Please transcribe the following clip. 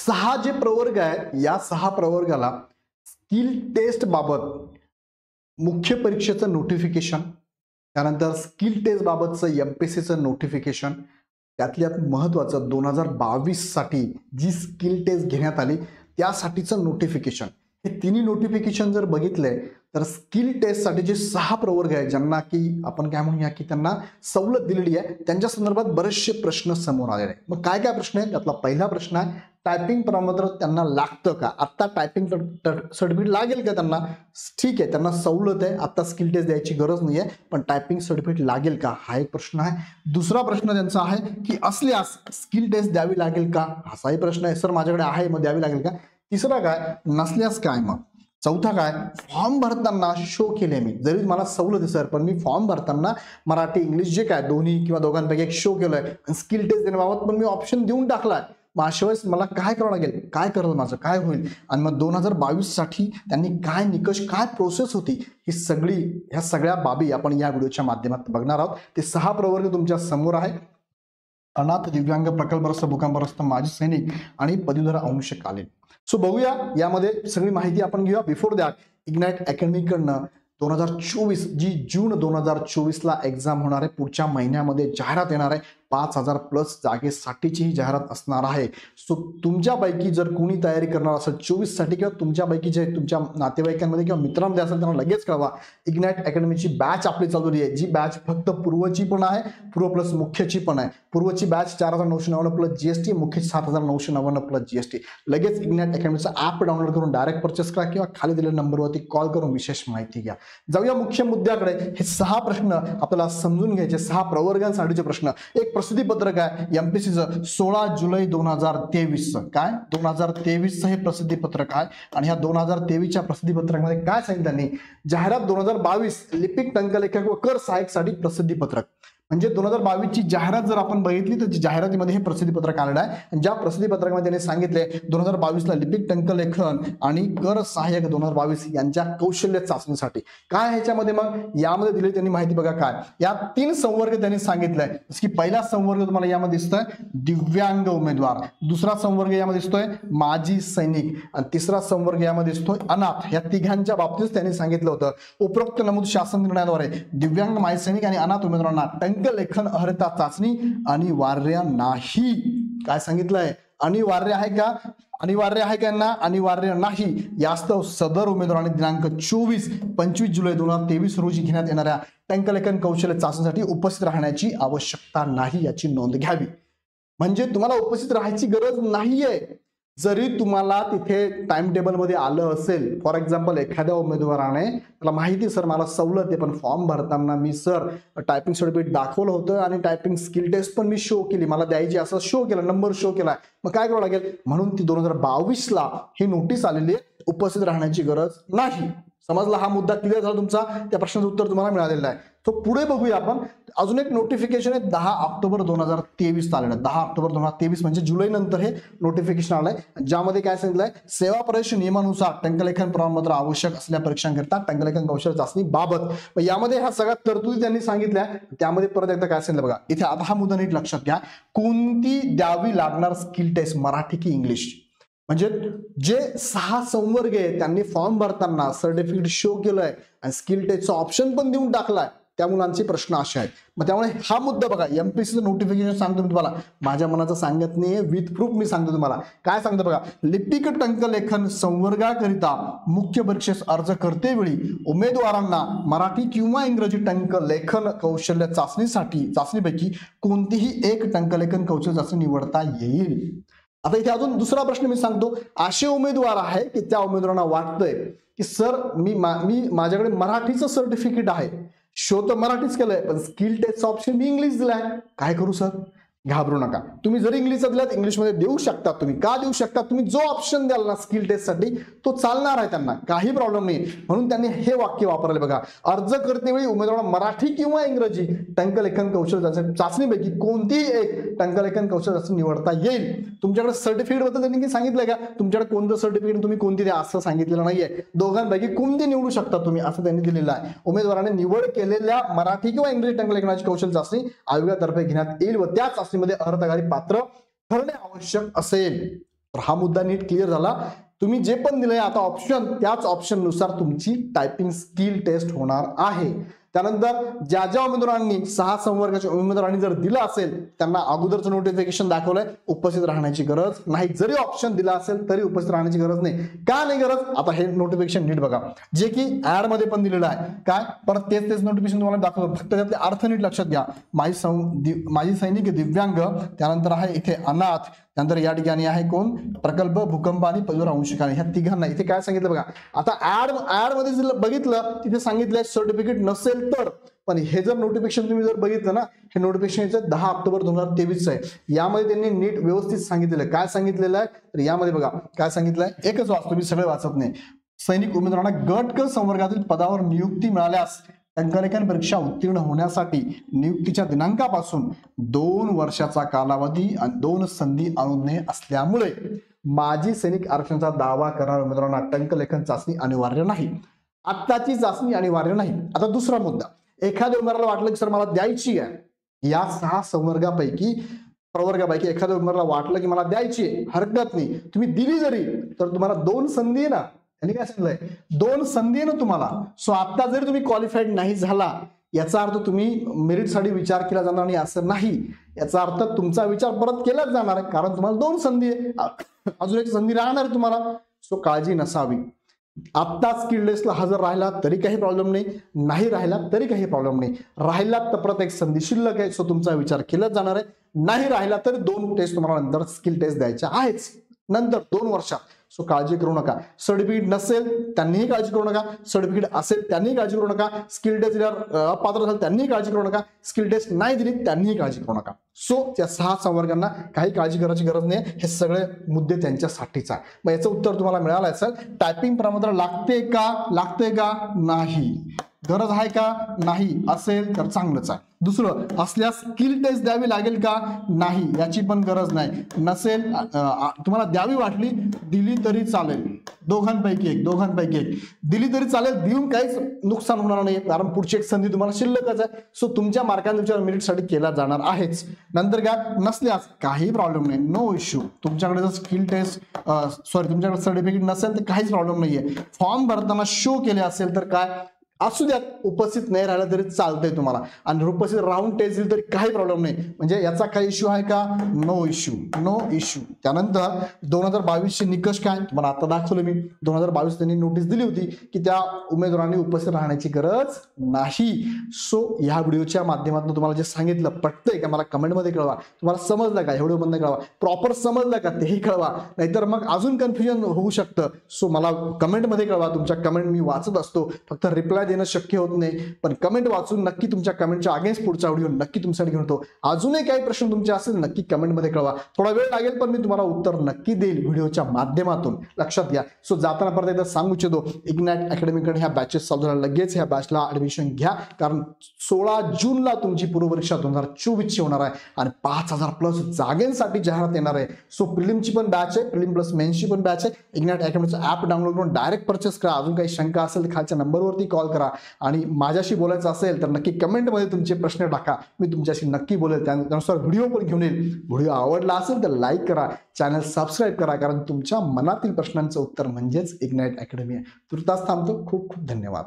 6 जे प्रवर्ग आहेत या 6 प्रवर्गाला स्किल टेस्ट बाबत मुख्य परीक्षेचं नोटिफिकेशन, त्यानंतर स्किल टेस्ट बाबतचं एमपीएससीचं नोटिफिकेशन, त्यातल्यात महत्त्वाचं 2022 साठी जी स्किल टेस्ट घेण्यात आली त्यासाठीचं नोटिफिकेशन, हे तिन्ही नोटिफिकेशन जर बघितले तर स्किल टेस्टसाठी जे 6 प्रवर्ग आहेत ज्यांना की आपण काय म्हणूया की त्यांना सवलत दिलेली आहे त्यांच्या संदर्भात बरेचसे प्रश्न समोर आलेले आहेत. मग काय काय प्रश्न आहेत? त्यातला पहिला प्रश्न आहे, टायपिंग प्रमाणपत्र त्यांना लागतं का? आता टायपिंग सर्टिफिकेट लागेल का त्यांना? ठीक आहे, त्यांना सवलत आहे, आता स्किल टेस्ट द्यायची गरज नाही आहे, पण टायपिंग सर्टिफिकेट लागेल का हा एक प्रश्न आहे. दुसरा प्रश्न त्यांचा आहे की असल्यास स्किल टेस्ट द्यावी लागेल का? असाही प्रश्न आहे, सर माझ्याकडे आहे मग द्यावी लागेल का? तिसरा काय, नसल्यास काय मग? चौथा काय, फॉर्म भरताना शो केले मी, जरी मला सवलत आहे सर पण मी फॉर्म भरताना मराठी इंग्लिश जे काय दोन्ही किंवा दोघांपैकी एक शो केलंय आणि स्किल टेस्ट देण्याबाबत पण मी ऑप्शन देऊन टाकलाय, मग अशा वेळेस मला काय करावं लागेल, काय करावं, माझं काय होईल? आणि मग 2022 साठी त्यांनी काय निकष, काय प्रोसेस होती, ही सगळी ह्या सगळ्या बाबी आपण या व्हिडिओच्या माध्यमातून बघणार आहोत. ते 6 प्रवर्ग तुमच्या समोर आहे. अनाथ, दिव्यांग, प्रकल्पग्रस्त, भूकंपग्रस्त, माजी सैनिक आणि पदवीधर अंशकालीन. सो बघूया यामध्ये सगळी माहिती आपण घेऊया. बिफोर दॅट इग्नाइट अकॅडमीकडनं 2024 जी जून 2024 ला एक्झाम होणार आहे, पुढच्या महिन्यामध्ये जाहिरात येणार आहे, 5000+ जागेसाठीची ही जाहिरात असणार आहे. सो तुमच्यापैकी जर कोणी तयारी करणार असेल 24 साठी किंवा तुमच्यापैकी जे तुमच्या नातेवाईकांमध्ये किंवा मित्रांमध्ये असेल त्यांना लगेच कळवा. इग्नाइट अकॅडमीची बॅच आपली चालवली आहे, जी बॅच फक्त पूर्वची पण आहे, पूर्व प्लस मुख्यची पण आहे. पूर्वची बॅच 4999 प्लस जीएसटी, मुख्यची 7999 प्लस जीएसटी. लगेच इग्नाइट अकॅडमीचा ऍप डाउनलोड करून डायरेक्ट परचेस करा किंवा खाली दिलेल्या नंबरवरती कॉल करून विशेष माहिती घ्या. जाऊया मुख्य मुद्द्याकडे. हे 6 प्रश्न आपल्याला समजून घ्यायचे, 6 प्रवर्गांसाठीचे प्रश्न. एक प्रसिद्धी पत्रक आहे एमपीएससीचं 16 जुलै 2023 काय 2023 हे प्रसिद्धी पत्रक आहे. आणि ह्या 2023च्या प्रसिद्धी पत्रकामध्ये काय सांगितलं त्यांनी, जाहिरात 2022 लिपिक, टंकलेखक व कर सहाय्यक साठी प्रसिद्धी पत्रक. म्हणजे 2022 ची जाहिरात जर आपण बघितली तर जाहिरातीमध्ये हे प्रसिद्धी पत्रक आलेलं आहे. ज्या प्रसिद्धी पत्रकामध्ये त्यांनी सांगितले 2022 ला लिपिक, टंकलेखन आणि कर सहाय्यक 2022 यांच्या कौशल्य चाचणीसाठी काय ह्याच्यामध्ये मग यामध्ये दिली त्यांनी माहिती बघा. काय या 3 संवर्ग त्यांनी सांगितलंय, जसं की पहिला संवर्ग तुम्हाला यामध्ये दिसतोय दिव्यांग उमेदवार, दुसरा संवर्ग यामध्ये दिसतोय माजी सैनिक आणि तिसरा संवर्ग यामध्ये दिसतोय अनाथ. या तिघांच्या बाबतीत त्यांनी सांगितलं होतं उपरोक्त नमूद शासन निर्णयाद्वारे दिव्यांग, माजी सैनिक आणि अनाथ उमेदवारांना टंकलेखन अर्हता चाचणी अनिवार्य नाही. काय सांगितलंय, अनिवार्य आहे का? अनिवार्य आहे का? अनिवार्य नाही. यास्तव सदर उमेदवारांनी दिनांक 25 जुलै 2023 रोजी घेण्यात येणाऱ्या टंकलेखन कौशल्य चाचणीसाठी उपस्थित राहण्याची आवश्यकता नाही, याची नोंद घ्यावी. म्हणजे तुम्हाला उपस्थित राहायची गरज नाहीये. जरी तुम्हाला तिथे टाइम टेबल मध्ये आलं असेल, फॉर एक्झाम्पल एखाद्या उमेदवाराने त्याला माहिती सर मला सवलत आहे पण फॉर्म भरताना मी सर टायपिंग सर्टिफिकेट दाखवलं होतं आणि टायपिंग स्किल टेस्ट पण मी शो केली, मला द्यायची असं शो केलं, नंबर शो केला, मग काय करावं लागेल? म्हणून ती 2022 ला ही नोटीस आलेली आहे, उपस्थित राहण्याची गरज नाही. समजला हा मुद्दा क्लिअर झाला तुमचा? त्या प्रश्नाचं उत्तर तुम्हाला मिळालेलं आहे. तो पुढे बघूया आपण. अजून एक नोटिफिकेशन आहे 10 ऑक्टोबर 2023 आलेलं आहे. 10 ऑक्टोबर 2023 म्हणजे जुलै नंतर हे नोटिफिकेशन आलंय, ज्यामध्ये काय सांगितलंय, सेवा प्रवेश नियमानुसार टंकलेखन प्रमाणपत्र आवश्यक असलेल्या परीक्षांकरिता टंकलेखन कौशल्य चाचणी बाबत. यामध्ये ह्या सगळ्या तरतुदी त्यांनी सांगितल्या. त्यामध्ये परत एकदा काय सांगितलं बघा इथे, आता हा मुद्दा नीट लक्षात घ्या. कोणती द्यावी लागणार स्किल टेस्ट, मराठी की इंग्लिश? म्हणजे जे 6 संवर्ग आहे त्यांनी फॉर्म भरताना सर्टिफिकेट शो केलंय आणि स्किल टेस्टचा ऑप्शन पण देऊन टाकलाय, त्या मुलांचे प्रश्न असे आहेत. मग त्यामुळे हा मुद्दा बघा, एमपीएससीचं नोटिफिकेशन सांगतो मी तुम्हाला, माझ्या मनाचं सांगत नाहीये, विथ प्रूफ मी सांगतो तुम्हाला. काय सांगतो बघा, लिपिक टंकलेखन संवर्गाकरिता मुख्य परीक्षेस अर्ज करतेवेळी उमेदवारांना मराठी किंवा इंग्रजी टंकलेखन कौशल्य चाचणीपैकी कोणतीही एक टंकलेखन कौशल्य चाचणी निवडता येईल. आता इथे अजून दुसरा प्रश्न मी सांगतो, असे उमेदवार आहे की त्या उमेदवारांना वाटतंय की सर मी माझ्याकडे मराठीचं सर्टिफिकेट आहे, शो तर मराठीच केलंय पण स्किल टेस्टचा ऑप्शन मी इंग्लिश दिलाय, काय करू सर? घाबरू नका, तुम्ही जरी इंग्लिशचा दिलात इंग्लिशमध्ये देऊ शकता. तुम्ही का देऊ शकता? तुम्ही जो ऑप्शन द्याल ना स्किल टेस्टसाठी तो चालणार आहे त्यांना, काही प्रॉब्लेम नाही. म्हणून त्यांनी हे वाक्य वापरले बघा, अर्ज करतेवेळी उमेदवारांना मराठी किंवा इंग्रजी टंकलेखन कौशल्य चाचणीपैकी कोणतीही एक टंकलेखन कौशल्य चाचणी निवडता येईल. तुमच्याकडे सर्टिफिकेट बद्दल त्यांनी सांगितलंय का? तुमच्याकडे कोणतं सर्टिफिकेट तुम्ही कोणती द्या असं सांगितलेलं नाहीये. दोघांपैकी कोणती निवडू शकता तुम्ही असं त्यांनी दिलेलं आहे. उमेदवाराने निवड केलेल्या मराठी किंवा इंग्रजी टंकलेखनाची कौशल्य चाचणी आयोगातर्फे घेण्यात येईल व त्या चाचणीमध्ये अर्हतागारी पात्र ठरणे आवश्यक असेल. तर हा मुद्दा नीट क्लिअर झाला. तुम्ही जे पण दिलंय आता ऑप्शन, त्याच ऑप्शन नुसार तुमची टायपिंग स्किल टेस्ट होणार आहे. त्यानंतर ज्या ज्या उमेदवारांनी 6 संवर्गाच्या उमेदवारांनी जर दिलं असेल त्यांना अगोदरचं नोटिफिकेशन दाखवलंय, उपस्थित राहण्याची गरज नाही. जरी ऑप्शन दिला असेल तरी उपस्थित राहण्याची गरज नाही. का नाही गरज? आता हे नोटिफिकेशन नीट बघा, जे की ऍड मध्ये पण दिलेलं आहे. काय परत तेच नोटिफिकेशन तुम्हाला दाखवतो, फक्त त्यातले अर्थ नीट लक्षात घ्या. माजी सैनिक, दिव्यांग, त्यानंतर आहे इथे अनाथ, त्यानंतर या ठिकाणी आहे कोण, प्रकल्प, भूकंप आणि पशुवंशकाने, ह्या तिघांना इथे काय सांगितलं बघा. आता ऍड मध्ये जर बघितलं तिथे सांगितलंय सर्टिफिकेट नसेल तर, पण हे जर नोटिफिकेशन तुम्ही जर बघितलं ना, हे नोटिफिकेशन 10 ऑक्टोबर 2023 आहे. यामध्ये त्यांनी नीट व्यवस्थित सांगितलेलं आहे. काय सांगितलेलं आहे तर यामध्ये बघा काय सांगितलंय, एकच वाचतो मी, सगळे वाचत नाही. सैनिक उमेदवारांना गट क संवर्गातील पदावर नियुक्ती मिळाल्यास टंकलेखन परीक्षा उत्तीर्ण होण्यासाठी नियुक्तीच्या दिनांकापासून 2 वर्षाचा कालावधी आणि 2 संधी अनुज्ञेय असल्यामुळे माजी सैनिक आरक्षणाचा दावा करणाऱ्या उमेदवारांना टंकलेखन चाचणी अनिवार्य नाही. आत्ताची चाचणी अनिवार्य नाही. आता दुसरा मुद्दा, एखाद्या उमेदवाराला वाटलं की सर मला द्यायची आहे, या 6 प्रवर्गापैकी एखाद्या उमेदवाराला वाटलं की मला द्यायची आहे, हरकत नाही, तुम्ही दिली जरी तर तुम्हाला 2 संधी आहे ना. त्यांनी काय सांगितलंय, 2 संधी आहे ना तुम्हाला. सो आता जरी तुम्ही क्वालिफाईड नाही झाला याचा अर्थ तुम्ही मेरिटसाठी विचार केला जाणार नाही असं नाही. याचा अर्थ तुमचा विचार परत केलाच जाणार आहे, कारण तुम्हाला 2 संधी आहे, अजून एक संधी राहणार आहे तुम्हाला. सो काळजी नसावी. आत्ता स्किल टेस्टला हजर राहिला तरी काही प्रॉब्लेम नाही, नाही राहिला तरी काही प्रॉब्लेम नाही. राहिला तर परत एक संधी शिल्लक आहे, सो तुमचा विचार केलाच जाणार आहे. नाही राहिला तर 2 टेस्ट तुम्हाला नंतर स्किल टेस्ट द्यायच्या आहेच, नंतर 2 वर्षात. सो काळजी करू नका. सर्टिफिकेट नसेल त्यांनीही काळजी करू नका, सर्टिफिकेट असेल त्यांनीही काळजी करू नका, स्किल टेस्ट दिल्यावर अपात्र असेल त्यांनीही काळजी करू नका, स्किल टेस्ट नाही दिली त्यांनीही काळजी करू नका. सो त्या 6 संवर्गांना काही काळजी करायची गरज नाही. हे सगळे मुद्दे त्यांच्यासाठीच आहे. मग याचं उत्तर तुम्हाला मिळालं असेल. टायपिंग प्रमाणपत्र लागते का नाही, गरज आहे का नाही, असेल तर चांगलंच आहे. दुसरं, असल्यास स्किल टेस्ट द्यावी लागेल का नाही, याची पण गरज नाही. नसेल तुम्हाला द्यावी वाटली, दिली तरी चालेल, दोघांपैकी एक दिली तरी चालेल, देऊन काहीच नुकसान होणार नाही, कारण पुढची एक संधी तुम्हाला शिल्लकच आहे. सो तुमच्या मार्कांचा विचार मेरिटसाठी केला जाणार आहेच. नंतर काय, नसल्यास काही प्रॉब्लेम नाही, नो इश्यू. तुमच्याकडे जर स्किल टेस्ट तुमच्याकडे सर्टिफिकेट नसेल तर काहीच प्रॉब्लेम नाहीये. फॉर्म भरताना शो केले असेल तर काय असू द्यात, उपस्थित नाही राहिला तरी चालतंय तुम्हाला, आणि उपस्थित राहून टेस्ट दिली तरी काही प्रॉब्लेम नाही. म्हणजे याचा काही इश्यू आहे का, नो इश्यू. त्यानंतर 2022 चे निकष काय तुम्हाला आता दाखवलं मी. 2022 त्यांनी नोटीस दिली होती की त्या उमेदवारांनी उपस्थित राहण्याची गरज नाही. सो ह्या व्हिडिओच्या माध्यमातून तुम्हाला जे सांगितलं पटतंय का मला कमेंटमध्ये कळवा. तुम्हाला समजलं का, व्हिडिओ मधनं कळवा, प्रॉपर समजलं का तेही कळवा, नाहीतर मग अजून कन्फ्युजन होऊ शकतं. सो मला कमेंटमध्ये कळवा. तुमच्या कमेंट मी वाचत असतो, फक्त रिप्लाय देणं शक्य होत नाही, पण कमेंट वाचून नक्की तुमच्या कमेंटच्या अगेन्स्ट पुढचा व्हिडिओ नक्की तुमच्यासाठी घेऊन येतो. अजूनही काही प्रश्न तुमचे असेल नक्की कमेंटमध्ये कळवा. थोडा वेळ लागेल पण मी तुम्हाला उत्तर नक्की देईल व्हिडिओच्या माध्यमातून, लक्षात घ्या. सो जाताना परत एकदा सांगू इच्छितो, इग्नाइट अकॅडमीकडे ह्या बॅचेस चालू झाल्या, लगेच ह्या बॅचला ऍडमिशन घ्या, कारण 16 जूनला तुमची पूर्वपरीक्षा 2024 ची होणार आहे आणि 5000+ जागांसाठी जाहिरात येणार आहे. सो प्रिलिमची पण बॅच आहे, प्रिलिम प्लस मेन्सची पण बॅच आहे. इग्नाइट अकॅडमीचं ऍप डाउनलोड करून डायरेक्ट परचेस करा. अजून काही शंका असेल तर खालच्या नंबरवरती कॉल करा, आणि माझ्याशी बोलायचं असेल तर नक्की कमेंटमध्ये तुमचे प्रश्न टाका, मी तुमच्याशी नक्की बोलेल. त्यानुसार व्हिडिओ पण घेऊन येईल. व्हिडिओ आवडला असेल तर लाईक करा, चॅनल सबस्क्राईब करा, कारण तुमच्या मनातील प्रश्नांचं उत्तर म्हणजेच इग्नाइट अकॅडमी आहे. तुर्तास थांबतो. खूप खूप धन्यवाद.